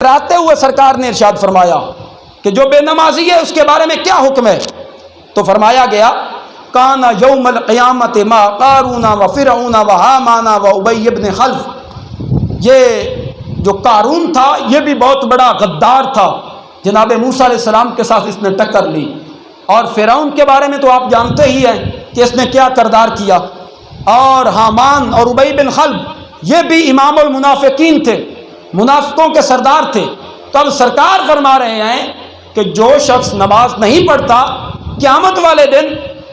آتے ہوئے سرکار نے ارشاد فرمایا کہ جو بے نمازی ہے اس کے بارے میں کیا حکم ہے؟ تو فرمایا گیا کان یوم القیامت ما قارون و فرعون و حامان و ابی بن خلف، یہ جو قارون تھا یہ بھی بہت بڑا غدار تھا، جناب موسیٰ علیہ السلام کے ساتھ اس نے ٹکر لی، اور فرعون کے بارے میں تو آپ جانتے ہی ہیں کہ اس نے کیا کردار کیا، اور حامان اور ابی بن خلف یہ بھی امام المنافقین تھے، منافقوں کے سردار تھے۔ تو اب سرکار فرما رہے ہیں کہ جو شخص نماز نہیں پڑھتا قیامت والے دن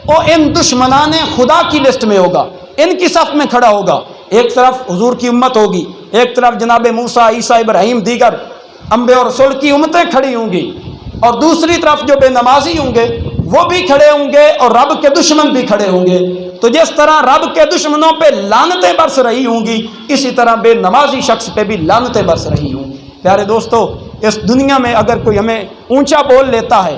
وہ ان دشمنان خدا کی لسٹ میں ہوگا، ان کی صف میں کھڑا ہوگا۔ ایک طرف حضور کی امت ہوگی، ایک طرف جناب موسیٰ، عیسیٰ، ابراہیم، دیگر انبیاء اور رسول کی امتیں کھڑی ہوں گی، اور دوسری طرف جو بے نمازی ہوں گے وہ بھی کھڑے ہوں گے اور رب کے دشمن بھی کھڑے ہوں گے۔ تو جس طرح رب کے دشمنوں پہ لعنتیں برس رہی ہوں گی، اسی طرح بے نمازی شخص پہ بھی لعنتیں برس رہی ہوں گی۔ پیارے دوستو، اس دنیا میں اگر کوئی ہمیں اونچا بول لیتا ہے،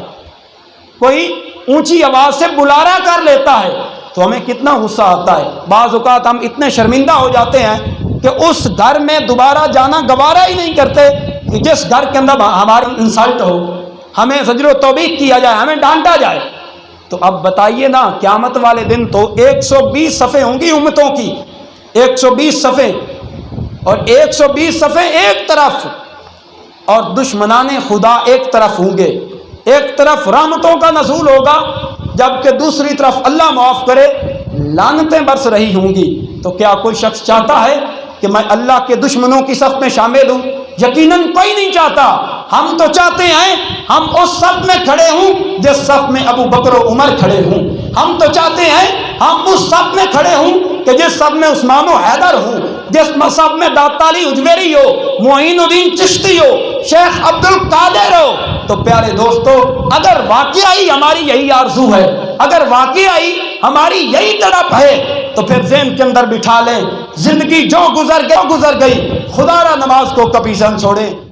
کوئی اونچی آواز سے بلارا کر لیتا ہے تو ہمیں کتنا غصہ آتا ہے۔ بعض اوقات ہم اتنے شرمندہ ہو جاتے ہیں کہ اس گھر میں دوبارہ جانا گوارا ہی نہیں کرتے کہ جس گھر کے اندر ہماری انسلٹ ہو، ہمیں زجر و توبیخ کیا جائے، ہمیں ڈانٹا جائے۔ تو اب بتائیے نا، قیامت والے دن تو 120 صفیں ہوں گی امتوں کی، 120 صفیں، اور 120 صفیں ایک طرف اور دشمنان خدا ایک طرف ہوں گے۔ ایک طرف رحمتوں کا نزول ہوگا، جبکہ دوسری طرف اللہ معاف کرے لعنتیں برس رہی ہوں گی۔ تو کیا کوئی شخص چاہتا ہے کہ میں اللہ کے دشمنوں کی صف میں شامل ہوں؟ یقیناً کوئی نہیں چاہتا۔ ہم تو چاہتے ہیں ہم اس صف میں کھڑے ہوں جس صف میں ابو بکر و عمر کھڑے ہوں۔ ہم تو چاہتے ہیں ہم اس صف میں کھڑے ہوں کہ جس صف میں عثمان و حیدر ہوں، جس صف میں داتا علی اجمیری ہو، معین الدین چشتی ہو، شیخ عبد القادر ہو۔ تو پیارے دوستو، اگر واقعی ہماری یہی آرزو ہے، اگر واقعی ہماری یہی تڑپ ہے، تو پھر ذہن کے اندر بٹھا لیں، زندگی جو گزر گئی، خدا را نماز کو کبھی نہ چھوڑیں۔